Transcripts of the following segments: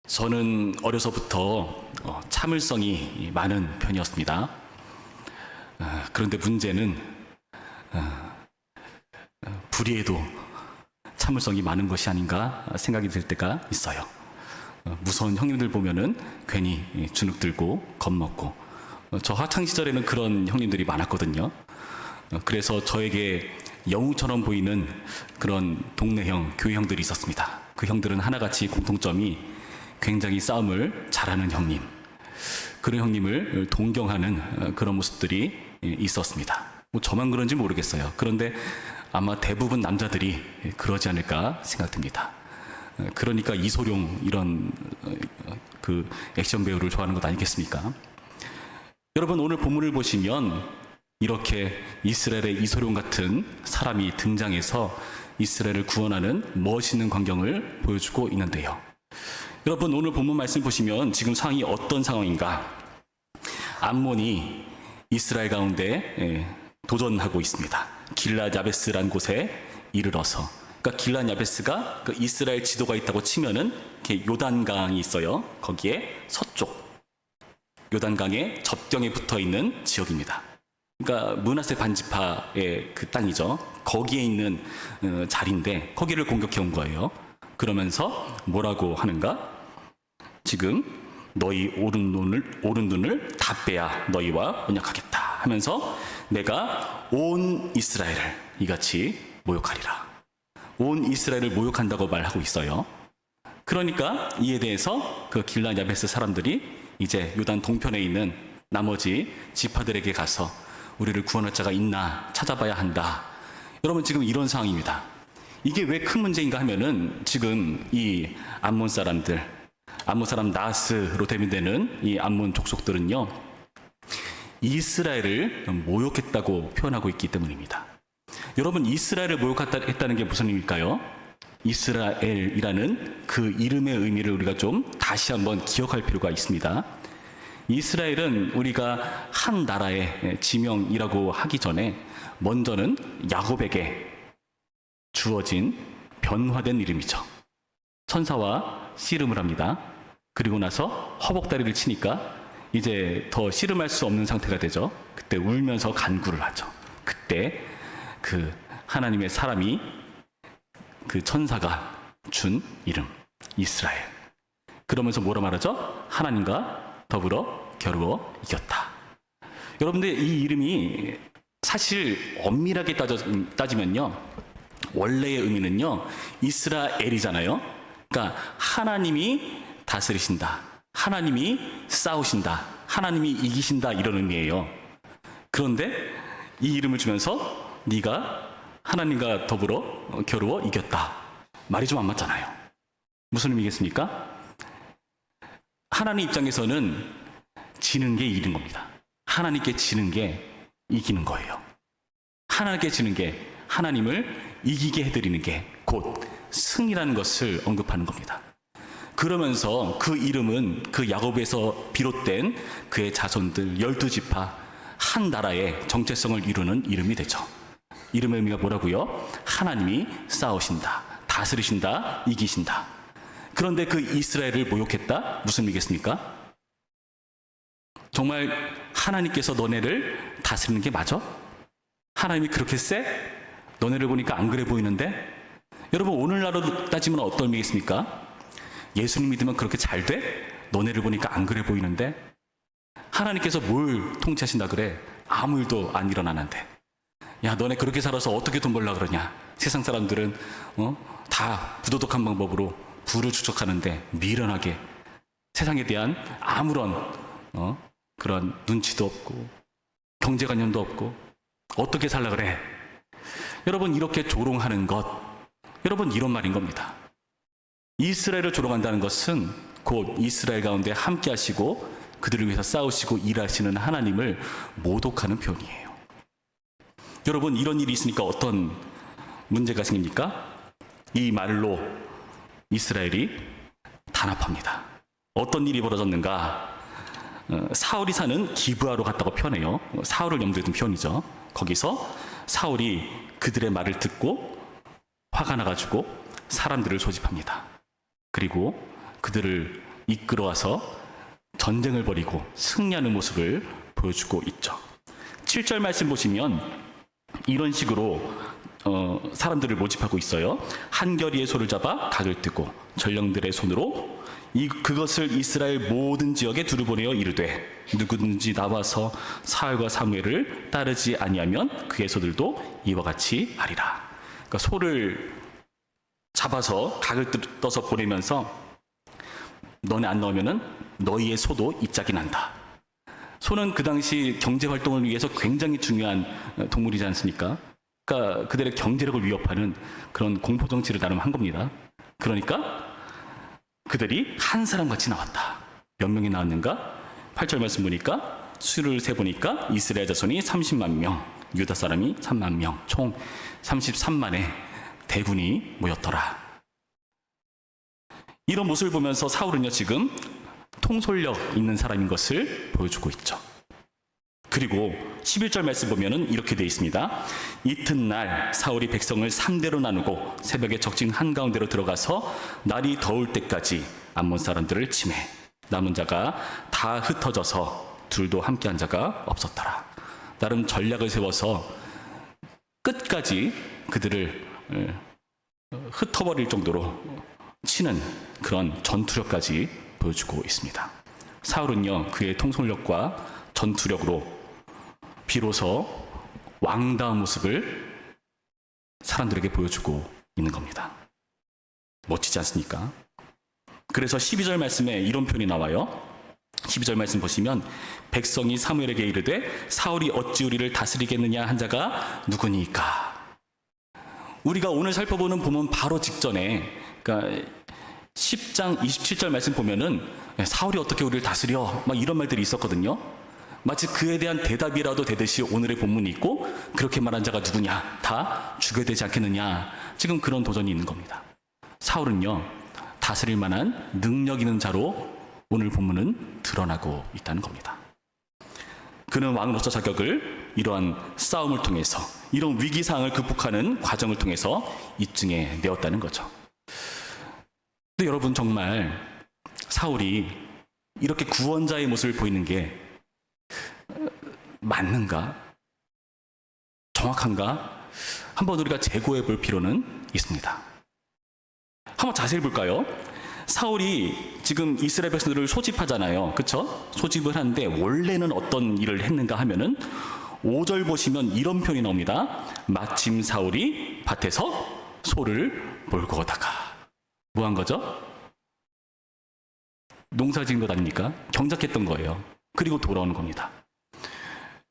저는 어려서부터 참을성이 많은 편이었습니다. 그런데 문제는 불의에도 참을성이 많은 것이 아닌가 생각이 들 때가 있어요. 무서운 형님들 보면은 괜히 주눅 들고 겁먹고, 저 학창 시절에는 그런 형님들이 많았거든요. 그래서 저에게 영웅처럼 보이는 그런 동네형, 교회형들이 있었습니다. 그 형들은 하나같이 공통점이 굉장히 싸움을 잘하는 형님, 그런 형님을 동경하는 그런 모습들이 있었습니다. 뭐 저만 그런지 모르겠어요. 그런데 아마 대부분 남자들이 그러지 않을까 생각됩니다. 그러니까 이소룡 이런 그 액션 배우를 좋아하는 것 아니겠습니까? 여러분, 오늘 본문을 보시면 이렇게 이스라엘의 이소룡 같은 사람이 등장해서 이스라엘을 구원하는 멋있는 광경을 보여주고 있는데요. 여러분, 오늘 본문 말씀 보시면 지금 상황이 어떤 상황인가? 암몬이 이스라엘 가운데 도전하고 있습니다. 길랏 야베스라는 곳에 이르러서, 그러니까 길랏 야베스가 그 이스라엘 지도가 있다고 치면은 이렇게 요단강이 있어요. 거기에 서쪽 요단강의 접경에 붙어 있는 지역입니다. 그러니까 므낫세 반지파의 그 땅이죠. 거기에 있는 자리인데 거기를 공격해 온 거예요. 그러면서 뭐라고 하는가? 지금 너희 오른 눈을 다 빼야 너희와 언약하겠다 하면서 내가 온 이스라엘을 이같이 모욕하리라. 온 이스라엘을 모욕한다고 말하고 있어요. 그러니까 이에 대해서 그 길랏 야베스 사람들이 이제 요단 동편에 있는 나머지 지파들에게 가서 우리를 구원할 자가 있나 찾아봐야 한다. 여러분, 지금 이런 상황입니다. 이게 왜 큰 문제인가 하면은 지금 이 암몬 사람 나하스로 대명되는 이 암몬 족속들은요, 이스라엘을 모욕했다고 표현하고 있기 때문입니다. 여러분, 이스라엘을 모욕했다는 게 무슨 의미일까요? 이스라엘이라는 그 이름의 의미를 우리가 좀 다시 한번 기억할 필요가 있습니다. 이스라엘은 우리가 한 나라의 지명이라고 하기 전에 먼저는 야곱에게 주어진 변화된 이름이죠. 천사와 씨름을 합니다. 그리고 나서 허벅다리를 치니까 이제 더 씨름할 수 없는 상태가 되죠. 그때 울면서 간구를 하죠. 그때 그 하나님의 사람이, 그 천사가 준 이름 이스라엘. 그러면서 뭐라 말하죠? 하나님과 더불어 겨루어 이겼다. 여러분들, 이 이름이 사실 엄밀하게 따지면요, 원래의 의미는요 이스라엘이잖아요. 그러니까 하나님이 다스리신다, 하나님이 싸우신다, 하나님이 이기신다, 이런 의미예요. 그런데 이 이름을 주면서 네가 하나님과 더불어 겨루어 이겼다, 말이 좀 안 맞잖아요. 무슨 의미겠습니까? 하나님 입장에서는 지는 게 이기는 겁니다. 하나님께 지는 게 이기는 거예요. 하나님께 지는 게 하나님을 이기게 해드리는 게 곧 승이라는 것을 언급하는 겁니다. 그러면서 그 이름은 그 야곱에서 비롯된 그의 자손들 12지파 한 나라의 정체성을 이루는 이름이 되죠. 이름의 의미가 뭐라고요? 하나님이 싸우신다, 다스리신다, 이기신다. 그런데 그 이스라엘을 모욕했다? 무슨 의미겠습니까? 정말 하나님께서 너네를 다스리는 게 맞아? 하나님이 그렇게 세? 너네를 보니까 안 그래 보이는데? 여러분, 오늘날로 따지면 어떤 의미겠습니까? 예수님 믿으면 그렇게 잘 돼? 너네를 보니까 안 그래 보이는데? 하나님께서 뭘 통치하신다 그래? 아무 일도 안 일어나는데. 야, 너네 그렇게 살아서 어떻게 돈 벌려고 그러냐? 세상 사람들은 다 부도덕한 방법으로 부를 축적하는데 미련하게 세상에 대한 아무런 그런 눈치도 없고 경제관념도 없고 어떻게 살려고 그래? 여러분, 이렇게 조롱하는 것, 여러분, 이런 말인 겁니다. 이스라엘을 조롱한다는 것은 곧 이스라엘 가운데 함께 하시고 그들을 위해서 싸우시고 일하시는 하나님을 모독하는 표현이에요. 여러분, 이런 일이 있으니까 어떤 문제가 생깁니까? 이 말로 이스라엘이 단합합니다. 어떤 일이 벌어졌는가? 사울이 사는 기브아로 갔다고 표현해요. 사울을 염두에 둔 표현이죠. 거기서 사울이 그들의 말을 듣고 화가 나가지고 사람들을 소집합니다. 그리고 그들을 이끌어와서 전쟁을 벌이고 승리하는 모습을 보여주고 있죠. 7절 말씀 보시면 이런 식으로 사람들을 모집하고 있어요. 한 결의의 소를 잡아 각을 뜨고 전령들의 손으로 그것을 이스라엘 모든 지역에 두루 보내어 이르되 누구든지 나와서 사울과 사무엘을 따르지 아니하면 그의 소들도 이와 같이 하리라. 그러니까 소를 잡아서 각을 떠서 보내면서 너네 안 나오면은 너희의 소도 입작이 난다. 소는 그 당시 경제 활동을 위해서 굉장히 중요한 동물이지 않습니까? 그러니까 그들의 경제력을 위협하는 그런 공포 정치를 나름 한 겁니다. 그러니까 그들이 한 사람 같이 나왔다. 몇 명이 나왔는가? 8절 말씀 보니까 수를 세보니까 이스라엘 자손이 30만 명, 유다 사람이 3만 명, 총 33만의 대군이 모였더라. 이런 모습을 보면서 사울은요, 지금 통솔력 있는 사람인 것을 보여주고 있죠. 그리고 11절 말씀 보면은 이렇게 되어 있습니다. 이튿날 사울이 백성을 3대로 나누고 새벽에 적진 한가운데로 들어가서 날이 더울 때까지 암몬 사람들을 치매 남은 자가 다 흩어져서 둘도 함께한 자가 없었더라. 나름 전략을 세워서 끝까지 그들을 흩어버릴 정도로 치는 그런 전투력까지 보여주고 있습니다. 사울은요, 그의 통솔력과 전투력으로 비로소 왕다운 모습을 사람들에게 보여주고 있는 겁니다. 멋지지 않습니까? 그래서 12절 말씀에 이런 표현이 나와요. 12절 말씀 보시면 백성이 사무엘에게 이르되 사울이 어찌 우리를 다스리겠느냐 한 자가 누구니까. 우리가 오늘 살펴보는 본문 바로 직전에, 그러니까 10장 27절 말씀 보면은 사울이 어떻게 우리를 다스려 막 이런 말들이 있었거든요. 마치 그에 대한 대답이라도 되듯이 오늘의 본문이 있고 그렇게 말한 자가 누구냐, 다 죽여야 되지 않겠느냐, 지금 그런 도전이 있는 겁니다. 사울은요, 다스릴 만한 능력 있는 자로 오늘 본문은 드러나고 있다는 겁니다. 그는 왕으로서 자격을 이러한 싸움을 통해서, 이런 위기상황을 극복하는 과정을 통해서 입증해 내었다는 거죠. 근데 여러분, 정말 사울이 이렇게 구원자의 모습을 보이는 게 맞는가? 정확한가? 한번 우리가 재고해 볼 필요는 있습니다. 한번 자세히 볼까요? 사울이 지금 이스라엘 백성들을 소집하잖아요. 그렇죠? 소집을 하는데 원래는 어떤 일을 했는가 하면은 5절 보시면 이런 표현이 나옵니다. 마침 사울이 밭에서 소를 몰고 오다가 뭐 한 거죠? 농사 지은 것 아닙니까? 경작했던 거예요. 그리고 돌아오는 겁니다.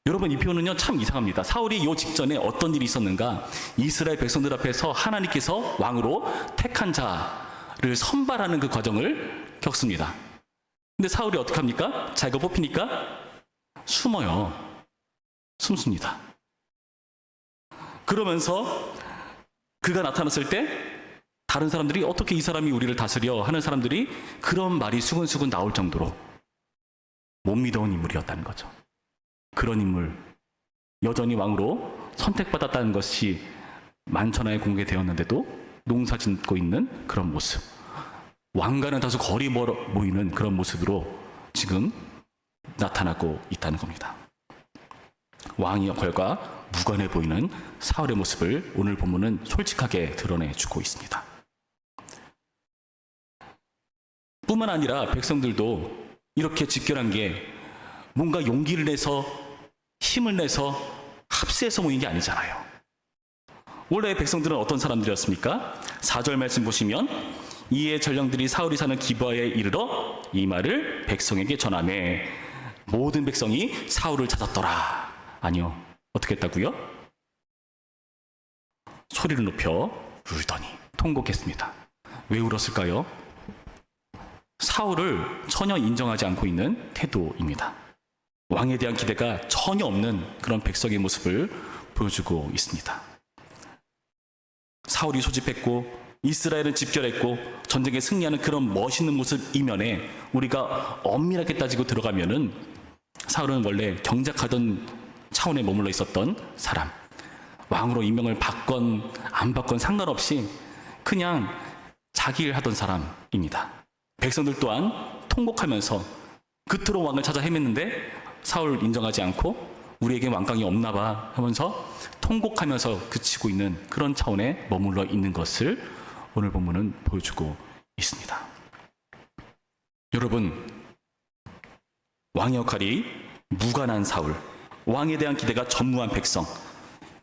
여러분, 이 표현은요, 참 이상합니다. 사울이 이 직전에 어떤 일이 있었는가? 이스라엘 백성들 앞에서 하나님께서 왕으로 택한 자를 선발하는 그 과정을 겪습니다. 근데 사울이 어떻게 합니까? 자기가 뽑히니까 숨어요. 숨습니다. 그러면서 그가 나타났을 때 다른 사람들이 어떻게 이 사람이 우리를 다스려 하는 사람들이 그런 말이 수근수근 나올 정도로 못 믿어온 인물이었다는 거죠. 그런 인물, 여전히 왕으로 선택받았다는 것이 만천하에 공개되었는데도 농사 짓고 있는 그런 모습, 왕과는 다소 거리 멀어 보이는 그런 모습으로 지금 나타나고 있다는 겁니다. 왕의 역할과 무관해 보이는 사울의 모습을 오늘 본문은 솔직하게 드러내주고 있습니다. 뿐만 아니라 백성들도 이렇게 직결한 게 뭔가 용기를 내서 힘을 내서 합세해서 모인 게 아니잖아요. 원래 백성들은 어떤 사람들이었습니까? 4절 말씀 보시면 이에 전령들이 사울이 사는 기브아에 이르러 이 말을 백성에게 전하매 모든 백성이 사울을 찾았더라. 아니요, 어떻게 했다고요? 소리를 높여 울더니, 통곡했습니다. 왜 울었을까요? 사울을 전혀 인정하지 않고 있는 태도입니다. 왕에 대한 기대가 전혀 없는 그런 백성의 모습을 보여주고 있습니다. 사울이 소집했고 이스라엘은 집결했고 전쟁에 승리하는 그런 멋있는 모습 이면에 우리가 엄밀하게 따지고 들어가면은 사울은 원래 경작하던 차원에 머물러 있었던 사람, 왕으로 임명을 받건 안 받건 상관없이 그냥 자기 일 하던 사람입니다. 백성들 또한 통곡하면서 그토록 왕을 찾아 헤맸는데 사울 인정하지 않고 우리에게 왕강이 없나 봐 하면서 통곡하면서 그치고 있는 그런 차원에 머물러 있는 것을 오늘 본문은 보여주고 있습니다. 여러분, 왕의 역할이 무관한 사울, 왕에 대한 기대가 전무한 백성,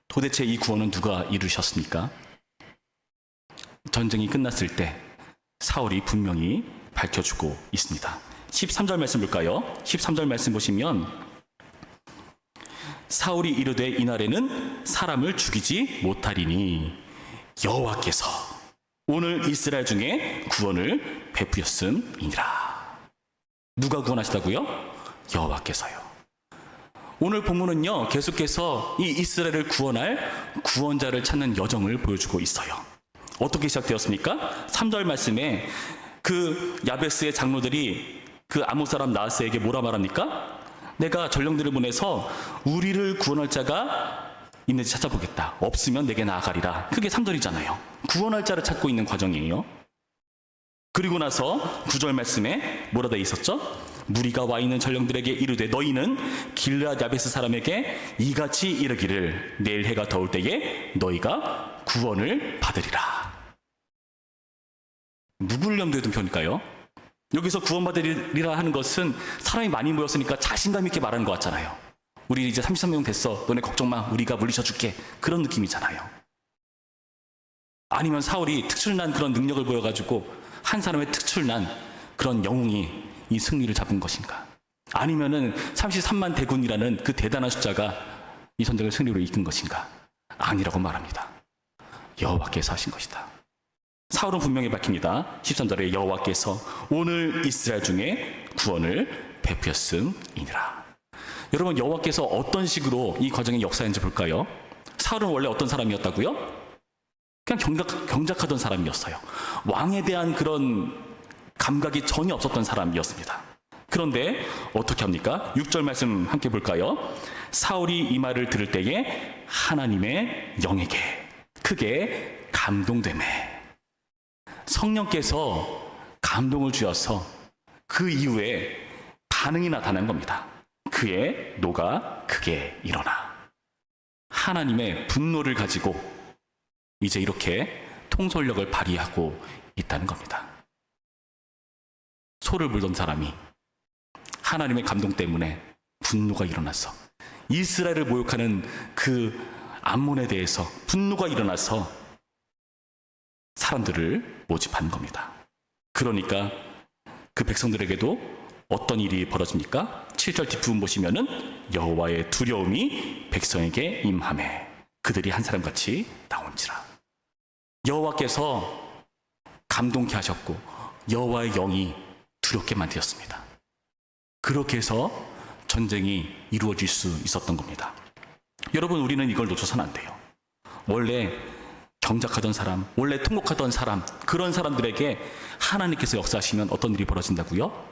도대체 이 구원은 누가 이루셨습니까? 전쟁이 끝났을 때 사울이 분명히 밝혀주고 있습니다. 13절 말씀 볼까요? 13절 말씀 보시면 사울이 이르되 이날에는 사람을 죽이지 못하리니 여호와께서 오늘 이스라엘 중에 구원을 베푸셨음이니라. 누가 구원하시다고요? 여호와께서요. 오늘 본문은요, 계속해서 이 이스라엘을 구원할 구원자를 찾는 여정을 보여주고 있어요. 어떻게 시작되었습니까? 3절 말씀에 그 야베스의 장로들이 그 아몬 사람 나하스에게 뭐라 말합니까? 내가 전령들을 보내서 우리를 구원할 자가 있는지 찾아보겠다. 없으면 내게 나아가리라. 그게 3절이잖아요. 구원할 자를 찾고 있는 과정이에요. 그리고 나서 9절 말씀에 뭐라 되어 있었죠? 무리가 와 있는 전령들에게 이르되 너희는 길르앗 야베스 사람에게 이같이 이르기를 내일 해가 더울 때에 너희가 구원을 받으리라. 누굴 염두에 둔 표현일까요? 여기서 구원받으리라 하는 것은 사람이 많이 모였으니까 자신감 있게 말하는 것 같잖아요. 우리 이제 33명 됐어. 너네 걱정 마. 우리가 물리쳐줄게. 그런 느낌이잖아요. 아니면 사울이 특출난 그런 능력을 보여가지고 한 사람의 특출난 그런 영웅이 이 승리를 잡은 것인가? 아니면은 33만 대군이라는 그 대단한 숫자가 이 전쟁을 승리로 이끈 것인가? 아니라고 말합니다. 여호와께서 하신 것이다. 사울은 분명히 밝힙니다. 13절에 여호와께서 오늘 이스라엘 중에 구원을 베푸셨음이니라. 여러분, 여호와께서 어떤 식으로 이 과정의 역사인지 볼까요? 사울은 원래 어떤 사람이었다고요? 그냥 경작하던 사람이었어요. 왕에 대한 그런 감각이 전혀 없었던 사람이었습니다. 그런데 어떻게 합니까? 6절 말씀 함께 볼까요? 사울이 이 말을 들을 때에 하나님의 영에게 크게 감동되매 성령께서 감동을 주어서 그 이후에 반응이 나타난 겁니다. 그의 노가 크게 일어나 하나님의 분노를 가지고 이제 이렇게 통솔력을 발휘하고 있다는 겁니다. 소를 물던 사람이 하나님의 감동 때문에 분노가 일어나서 이스라엘을 모욕하는 그 암몬에 대해서 분노가 일어나서 사람들을 모집하는 겁니다. 그러니까 그 백성들에게도 어떤 일이 벌어집니까? 7절 뒷부분 보시면은 여호와의 두려움이 백성에게 임하매 그들이 한 사람같이 나온지라. 여호와께서 감동케 하셨고 여호와의 영이 두렵게 만드셨습니다. 그렇게 해서 전쟁이 이루어질 수 있었던 겁니다. 여러분, 우리는 이걸 놓쳐서는 안 돼요. 원래 경작하던 사람, 원래 통곡하던 사람, 그런 사람들에게 하나님께서 역사하시면 어떤 일이 벌어진다고요?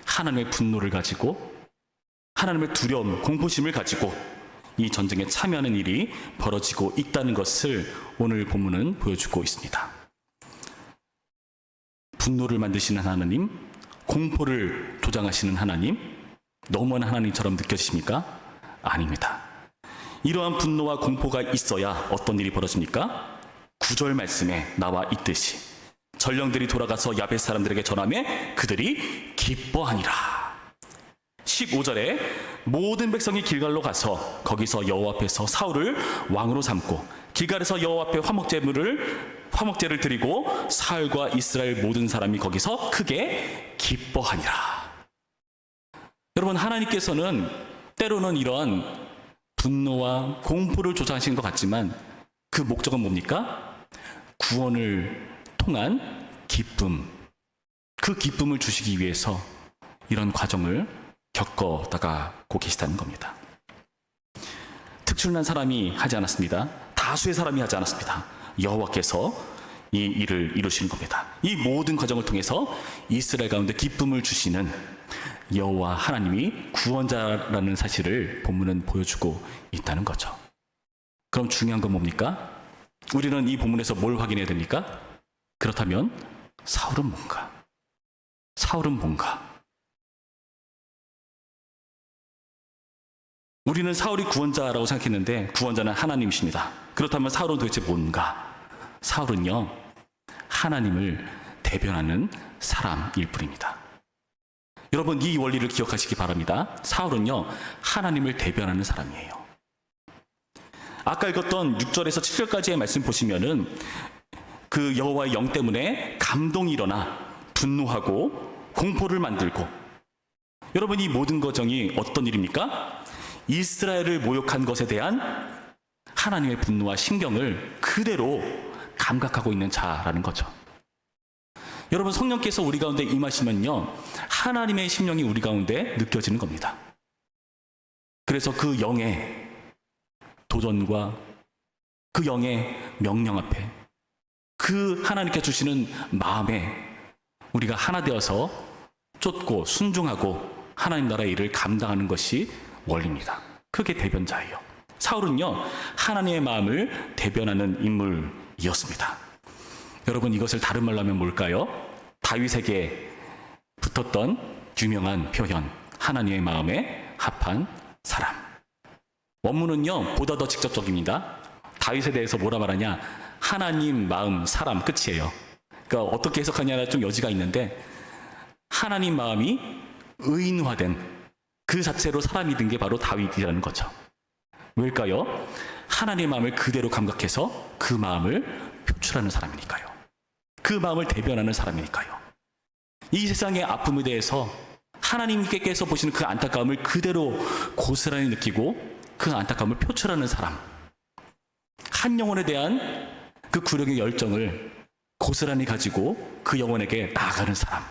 하나님의 분노를 가지고, 하나님의 두려움, 공포심을 가지고 이 전쟁에 참여하는 일이 벌어지고 있다는 것을 오늘 본문은 보여주고 있습니다. 분노를 만드시는 하나님, 공포를 조장하시는 하나님, 너무한 하나님처럼 느껴지십니까? 아닙니다. 이러한 분노와 공포가 있어야 어떤 일이 벌어집니까? 9절 말씀에 나와 있듯이 전령들이 돌아가서 야베스 사람들에게 전하매 그들이 기뻐하니라. 15절에 모든 백성이 길갈로 가서 거기서 여호와 앞에서 사울을 왕으로 삼고 길갈에서 여호와 앞에 화목제를 드리고 사울과 이스라엘 모든 사람이 거기서 크게 기뻐하니라. 여러분, 하나님께서는 때로는 이러한 분노와 공포를 조장하시는 것 같지만 그 목적은 뭡니까? 구원을 통한 기쁨, 그 기쁨을 주시기 위해서 이런 과정을 겪어나가고 계시다는 겁니다. 특출난 사람이 하지 않았습니다. 다수의 사람이 하지 않았습니다. 여호와께서 이 일을 이루시는 겁니다. 이 모든 과정을 통해서 이스라엘 가운데 기쁨을 주시는 여호와 하나님이 구원자라는 사실을 본문은 보여주고 있다는 거죠. 그럼 중요한 건 뭡니까? 우리는 이 본문에서 뭘 확인해야 됩니까? 그렇다면 사울은 뭔가? 사울은 뭔가? 우리는 사울이 구원자라고 생각했는데 구원자는 하나님이십니다. 그렇다면 사울은 도대체 뭔가? 사울은요, 하나님을 대변하는 사람일 뿐입니다. 여러분, 이 원리를 기억하시기 바랍니다. 사울은요, 하나님을 대변하는 사람이에요. 아까 읽었던 6절에서 7절까지의 말씀 보시면은 그 여호와의 영 때문에 감동이 일어나 분노하고 공포를 만들고, 여러분, 이 모든 과정이 어떤 일입니까? 이스라엘을 모욕한 것에 대한 하나님의 분노와 심경을 그대로 감각하고 있는 자라는 거죠. 여러분, 성령께서 우리 가운데 임하시면요, 하나님의 심령이 우리 가운데 느껴지는 겁니다. 그래서 그 영의 도전과 그 영의 명령 앞에, 그 하나님께 주시는 마음에 우리가 하나 되어서 쫓고 순종하고 하나님 나라의 일을 감당하는 것이 원리입니다. 그게 대변자예요. 사울은요, 하나님의 마음을 대변하는 인물이었습니다. 여러분, 이것을 다른 말로 하면 뭘까요? 다윗에게 붙었던 유명한 표현, 하나님의 마음에 합한 사람. 원문은요, 보다 더 직접적입니다. 다윗에 대해서 뭐라 말하냐? 하나님 마음 사람, 끝이에요. 그러니까 어떻게 해석하냐는 좀 여지가 있는데, 하나님 마음이 의인화된 그 자체로 사람이 된 게 바로 다윗이라는 거죠. 왜일까요? 하나님의 마음을 그대로 감각해서 그 마음을 표출하는 사람이니까요. 그 마음을 대변하는 사람이니까요. 이 세상의 아픔에 대해서 하나님께서 보시는 그 안타까움을 그대로 고스란히 느끼고 그 안타까움을 표출하는 사람. 한 영혼에 대한 그 구력의 열정을 고스란히 가지고 그 영혼에게 나아가는 사람.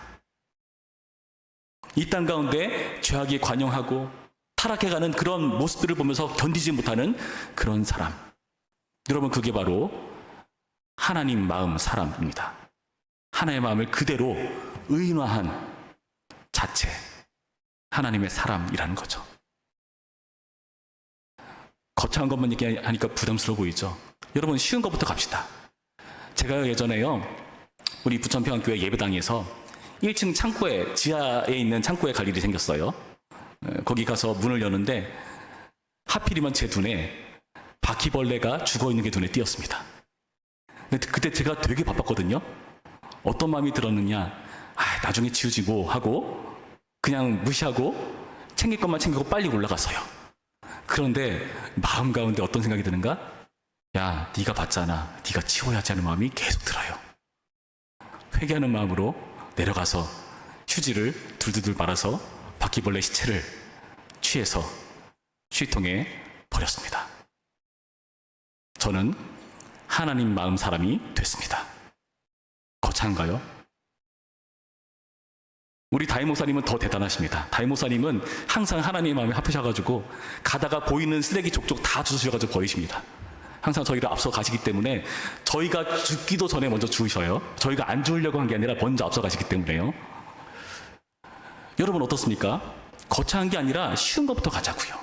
이 땅 가운데 죄악이 관영하고 타락해가는 그런 모습들을 보면서 견디지 못하는 그런 사람. 여러분, 그게 바로 하나님 마음 사람입니다. 하나님의 마음을 그대로 의인화한 자체, 하나님의 사람이라는 거죠. 거창한 것만 얘기하니까 부담스러워 보이죠? 여러분, 쉬운 것부터 갑시다. 제가 예전에요, 우리 부천평안교회 예배당에서 1층 창고에, 지하에 있는 창고에 갈 일이 생겼어요. 거기 가서 문을 여는데 하필이면 제 눈에 바퀴벌레가 죽어있는 게 눈에 띄었습니다. 근데 그때 제가 되게 바빴거든요. 어떤 마음이 들었느냐, 나중에 치우지고 하고 그냥 무시하고 챙길 것만 챙기고 빨리 올라갔어요. 그런데 마음 가운데 어떤 생각이 드는가? 야, 네가 봤잖아, 네가 치워야지 하는 마음이 계속 들어요. 회개하는 마음으로 내려가서 휴지를 둘둘둘 말아서 바퀴벌레 시체를 취해서 휴지통에 버렸습니다. 저는 하나님 마음 사람이 됐습니다. 거창한가요? 우리 다임 목사님은 더 대단하십니다. 다임 목사님은 항상 하나님의 마음에 합하셔가지고 가다가 보이는 쓰레기 족족 다 주우셔가지고 버리십니다. 항상 저희를 앞서 가시기 때문에 저희가 죽기도 전에 먼저 주우셔요. 저희가 안 주우려고 한 게 아니라 먼저 앞서 가시기 때문에요. 여러분, 어떻습니까? 거창한 게 아니라 쉬운 것부터 가자고요.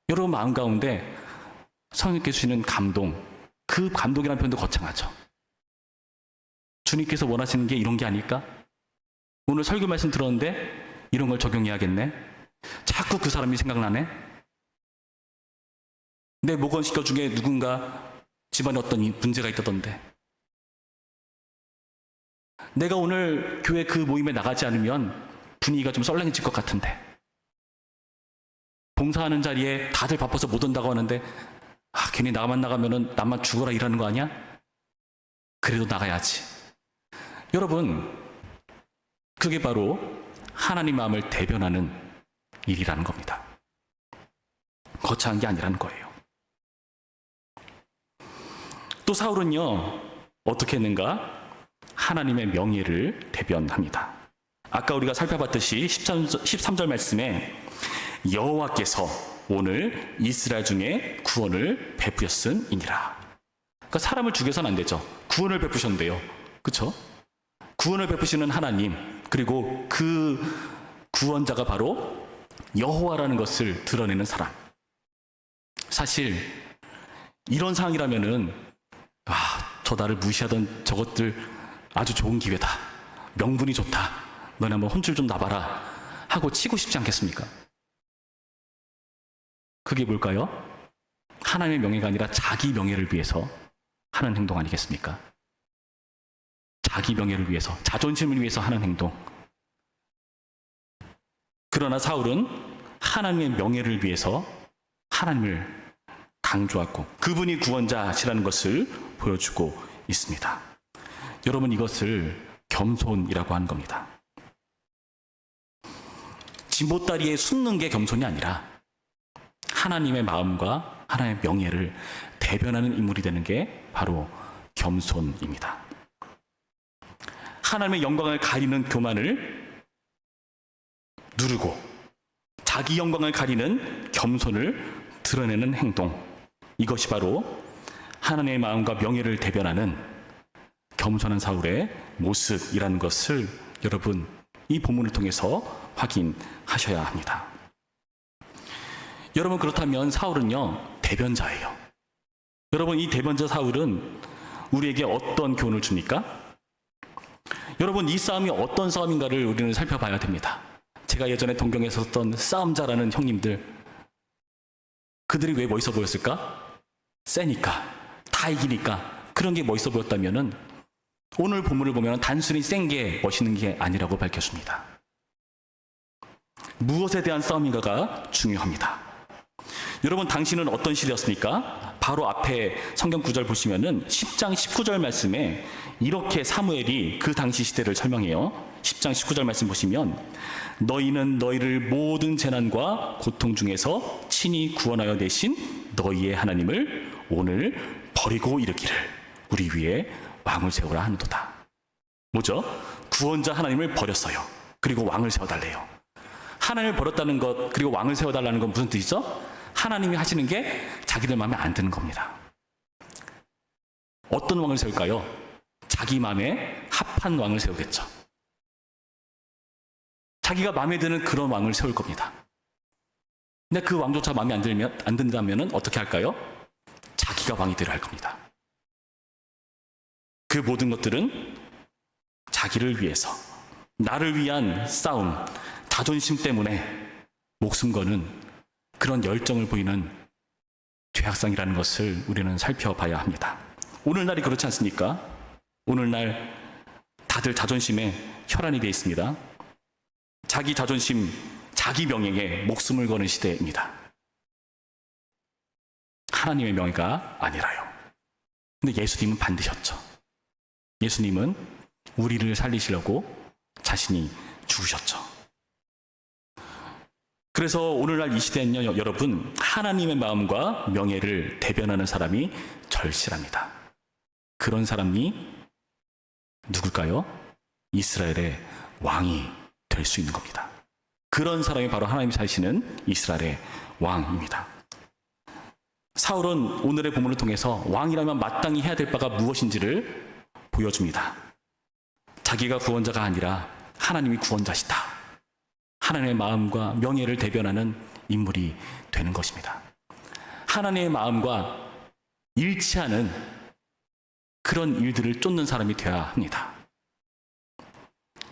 여러분 마음 가운데 성령께서 주시는 감동, 그 감동이라는 표현도 거창하죠. 주님께서 원하시는 게 이런 게 아닐까? 오늘 설교 말씀 들었는데 이런 걸 적용해야겠네? 자꾸 그 사람이 생각나네? 내 모건시켜 중에 누군가 집안에 어떤 문제가 있다던데, 내가 오늘 교회 그 모임에 나가지 않으면 분위기가 좀 썰렁해질 것 같은데, 봉사하는 자리에 다들 바빠서 못 온다고 하는데 괜히 나만 나가면은 나만 죽어라 일하는 거 아니야? 그래도 나가야지. 여러분, 그게 바로 하나님 마음을 대변하는 일이라는 겁니다. 거창한 게 아니라는 거예요. 또 사울은요, 어떻게 했는가? 하나님의 명예를 대변합니다. 아까 우리가 살펴봤듯이 13절 말씀에 여호와께서 오늘 이스라엘 중에 구원을 베푸셨음이니라. 그러니까 사람을 죽여서는 안 되죠. 구원을 베푸셨는데요. 그렇죠? 구원을 베푸시는 하나님, 그리고 그 구원자가 바로 여호와라는 것을 드러내는 사람. 사실 이런 상황이라면은 저 나를 무시하던 저것들 아주 좋은 기회다, 명분이 좋다, 너네 한번 혼쭐 좀 나봐라 하고 치고 싶지 않겠습니까? 그게 뭘까요? 하나님의 명예가 아니라 자기 명예를 위해서 하는 행동 아니겠습니까? 자기 명예를 위해서, 자존심을 위해서 하는 행동. 그러나 사울은 하나님의 명예를 위해서 하나님을 강조하고 그분이 구원자시라는 것을 보여주고 있습니다. 여러분, 이것을 겸손이라고 하는 겁니다. 지보다리에 숨는 게 겸손이 아니라 하나님의 마음과 하나님의 명예를 대변하는 인물이 되는 게 바로 겸손입니다. 하나님의 영광을 가리는 교만을 누르고 자기 영광을 가리는 겸손을 드러내는 행동, 이것이 바로 하나님의 마음과 명예를 대변하는 겸손한 사울의 모습이라는 것을 여러분, 이 본문을 통해서 확인하셔야 합니다. 여러분, 그렇다면 사울은요, 대변자예요. 여러분, 이 대변자 사울은 우리에게 어떤 교훈을 줍니까? 여러분, 이 싸움이 어떤 싸움인가를 우리는 살펴봐야 됩니다. 제가 예전에 동경에서 썼던 싸움 잘하는 형님들, 그들이 왜 멋있어 보였을까? 세니까, 다 이기니까. 그런 게 멋있어 보였다면은 오늘 본문을 보면 단순히 센 게 멋있는 게 아니라고 밝혀줍니다. 무엇에 대한 싸움인가가 중요합니다. 여러분, 당신은 어떤 시대였습니까? 바로 앞에 성경 구절 보시면은 10장 19절 말씀에 이렇게 사무엘이 그 당시 시대를 설명해요. 10장 19절 말씀 보시면 너희는 너희를 모든 재난과 고통 중에서 친히 구원하여 내신 너희의 하나님을 오늘 버리고 이르기를 우리 위에 왕을 세우라 하는도다. 뭐죠? 구원자 하나님을 버렸어요. 그리고 왕을 세워달래요. 하나님을 버렸다는 것, 그리고 왕을 세워달라는 건 무슨 뜻이죠? 하나님이 하시는 게 자기들 마음에 안 드는 겁니다. 어떤 왕을 세울까요? 자기 마음에 합한 왕을 세우겠죠. 자기가 마음에 드는 그런 왕을 세울 겁니다. 근데 그 왕조차 마음에 안 든다면 어떻게 할까요? 자기가 왕이 되려 할 겁니다. 그 모든 것들은 자기를 위해서, 나를 위한 싸움, 자존심 때문에 목숨 거는 그런 열정을 보이는 죄악상이라는 것을 우리는 살펴봐야 합니다. 오늘날이 그렇지 않습니까? 오늘날 다들 자존심에 혈안이 되어 있습니다. 자기 자존심, 자기 명예에 목숨을 거는 시대입니다. 하나님의 명예가 아니라요. 근데 예수님은 반드셨죠. 예수님은 우리를 살리시려고 자신이 죽으셨죠. 그래서 오늘날 이 시대는요, 여러분, 하나님의 마음과 명예를 대변하는 사람이 절실합니다. 그런 사람이 누굴까요? 이스라엘의 왕이 될 수 있는 겁니다. 그런 사람이 바로 하나님이 사시는 이스라엘의 왕입니다. 사울은 오늘의 본문을 통해서 왕이라면 마땅히 해야 될 바가 무엇인지를 보여줍니다. 자기가 구원자가 아니라 하나님이 구원자시다. 하나님의 마음과 명예를 대변하는 인물이 되는 것입니다. 하나님의 마음과 일치하는 그런 일들을 쫓는 사람이 되어야 합니다.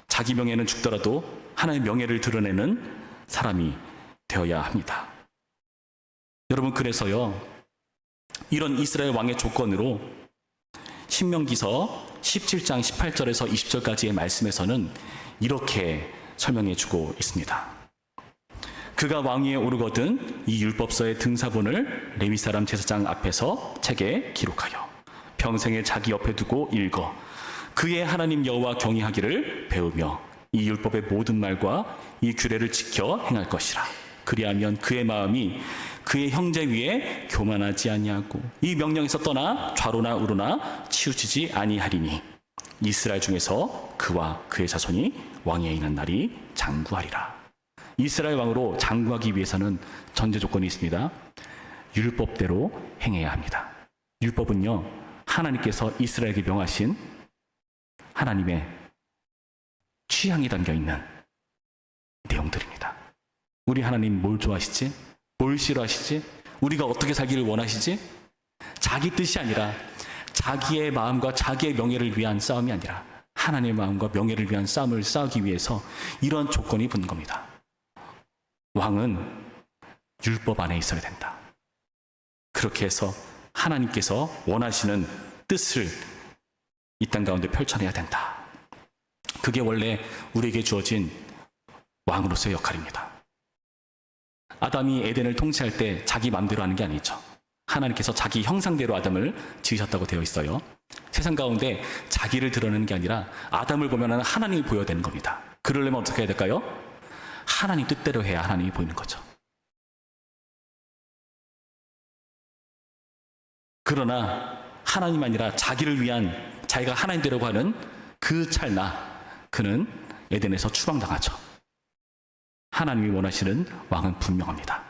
자기 명예는 죽더라도 하나님의 명예를 드러내는 사람이 되어야 합니다. 여러분, 그래서요, 이런 이스라엘 왕의 조건으로 신명기서 17장 18절에서 20절까지의 말씀에서는 이렇게 설명해 주고 있습니다. 그가 왕위에 오르거든 이 율법서의 등사본을 레위 사람 제사장 앞에서 책에 기록하여 평생에 자기 옆에 두고 읽어 그의 하나님 여호와 경외하기를 배우며 이 율법의 모든 말과 이 규례를 지켜 행할 것이라. 그리하면 그의 마음이 그의 형제 위에 교만하지 아니하고 이 명령에서 떠나 좌로나 우로나 치우치지 아니하리니 이스라엘 중에서 그와 그의 자손이 왕위에 있는 날이 장구하리라. 이스라엘 왕으로 장구하기 위해서는 전제 조건이 있습니다. 율법대로 행해야 합니다. 율법은요, 하나님께서 이스라엘에게 명하신 하나님의 취향이 담겨있는 내용들입니다. 우리 하나님 뭘 좋아하시지? 뭘 싫어하시지? 우리가 어떻게 살기를 원하시지? 자기 뜻이 아니라 자기의 마음과 자기의 명예를 위한 싸움이 아니라 하나님의 마음과 명예를 위한 싸움을 싸우기 위해서 이런 조건이 붙는 겁니다. 왕은 율법 안에 있어야 된다. 그렇게 해서 하나님께서 원하시는 뜻을 이 땅 가운데 펼쳐내야 된다. 그게 원래 우리에게 주어진 왕으로서의 역할입니다. 아담이 에덴을 통치할 때 자기 마음대로 하는 게 아니죠. 하나님께서 자기 형상대로 아담을 지으셨다고 되어 있어요. 세상 가운데 자기를 드러내는 게 아니라 아담을 보면 하나님이 보여야 되는 겁니다. 그러려면 어떻게 해야 될까요? 하나님 뜻대로 해야 하나님이 보이는 거죠. 그러나 하나님 아니라 자기를 위한, 자기가 하나님대로 하는 그 찰나 그는 에덴에서 추방당하죠. 하나님이 원하시는 왕은 분명합니다.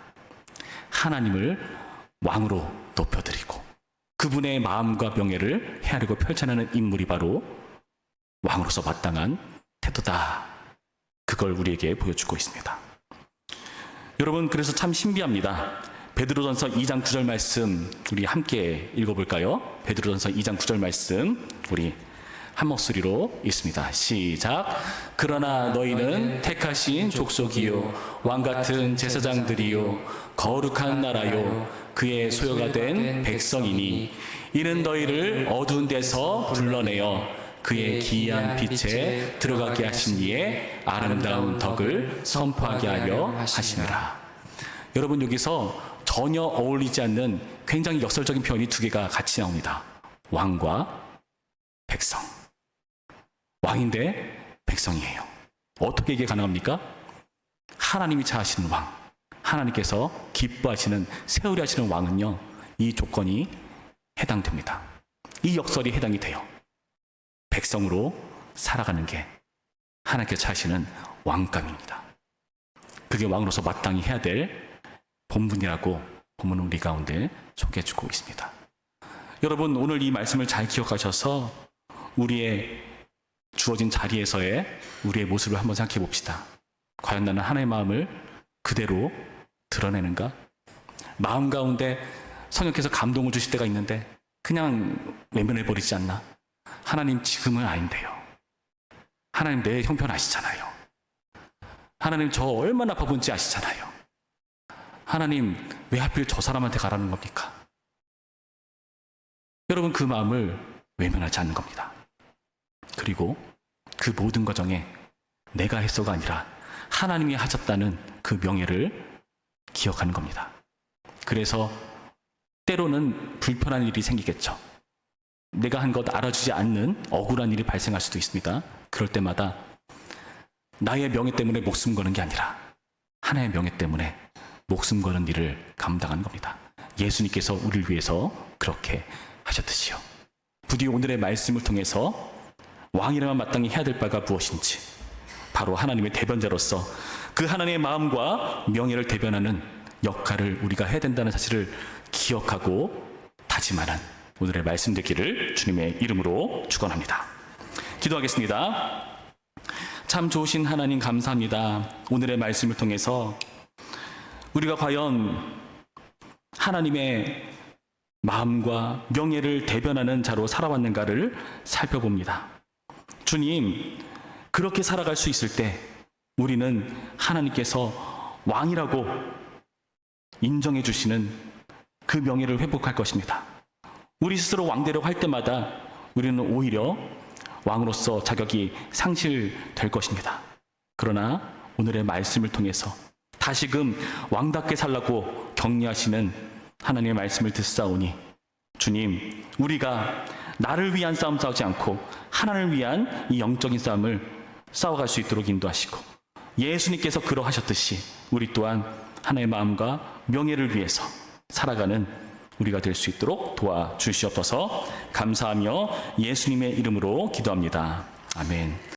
하나님을 왕으로 높여드리고 그분의 마음과 명예를 헤아리고 펼쳐내는 인물이 바로 왕으로서 마땅한 태도다. 그걸 우리에게 보여주고 있습니다. 여러분, 그래서 참 신비합니다. 베드로전서 2장 9절 말씀 우리 함께 읽어볼까요? 베드로전서 2장 9절 말씀 우리 한 목소리로 읽습니다. 시작. 그러나 너희는 택하신 족속이요 왕같은 제사장들이요 거룩한 나라요 그의 소유가 된 백성이니 이는 너희를 어두운 데서 불러내어 그의 기이한 빛에 들어가게 하신 이의 아름다운 덕을 선포하게 하려 하시니라. 여러분, 여기서 전혀 어울리지 않는 굉장히 역설적인 표현이 두 개가 같이 나옵니다. 왕과 백성. 왕인데 백성이에요. 어떻게 이게 가능합니까? 하나님이 차하시는 왕, 하나님께서 기뻐하시는, 세우려 하시는 왕은요, 이 조건이 해당됩니다. 이 역설이 해당이 돼요. 백성으로 살아가는 게 하나님께서 차하시는 왕감입니다. 그게 왕으로서 마땅히 해야 될 본분이라고 본문은 우리 가운데 소개해주고 있습니다. 여러분, 오늘 이 말씀을 잘 기억하셔서 우리의 주어진 자리에서의 우리의 모습을 한번 생각해 봅시다. 과연 나는 하나님의 마음을 그대로 드러내는가? 마음 가운데 성령께서 감동을 주실 때가 있는데 그냥 외면해버리지 않나? 하나님, 지금은 아닌데요. 하나님, 내 형편 아시잖아요. 하나님, 저 얼마나 바쁜지 아시잖아요. 하나님, 왜 하필 저 사람한테 가라는 겁니까? 여러분, 그 마음을 외면하지 않는 겁니다. 그리고 그 모든 과정에 내가 했어가 아니라 하나님이 하셨다는 그 명예를 기억하는 겁니다. 그래서 때로는 불편한 일이 생기겠죠. 내가 한 것 알아주지 않는 억울한 일이 발생할 수도 있습니다. 그럴 때마다 나의 명예 때문에 목숨 거는 게 아니라 하나님의 명예 때문에 목숨 거는 일을 감당하는 겁니다. 예수님께서 우리를 위해서 그렇게 하셨듯이요. 부디 오늘의 말씀을 통해서 왕이라면 마땅히 해야 될 바가 무엇인지, 바로 하나님의 대변자로서 그 하나님의 마음과 명예를 대변하는 역할을 우리가 해야 된다는 사실을 기억하고 다짐하는 오늘의 말씀 되기를 주님의 이름으로 축원합니다. 기도하겠습니다. 참 좋으신 하나님, 감사합니다. 오늘의 말씀을 통해서 우리가 과연 하나님의 마음과 명예를 대변하는 자로 살아왔는가를 살펴봅니다. 주님, 그렇게 살아갈 수 있을 때 우리는 하나님께서 왕이라고 인정해 주시는 그 명예를 회복할 것입니다. 우리 스스로 왕대로 할 때마다 우리는 오히려 왕으로서 자격이 상실될 것입니다. 그러나 오늘의 말씀을 통해서 다시금 왕답게 살라고 격려하시는 하나님의 말씀을 듣사오니 주님, 우리가 나를 위한 싸움 싸우지 않고 하나님을 위한 이 영적인 싸움을 싸워갈 수 있도록 인도하시고, 예수님께서 그러하셨듯이 우리 또한 하나님의 마음과 명예를 위해서 살아가는 우리가 될 수 있도록 도와주시옵소서. 감사하며 예수님의 이름으로 기도합니다. 아멘.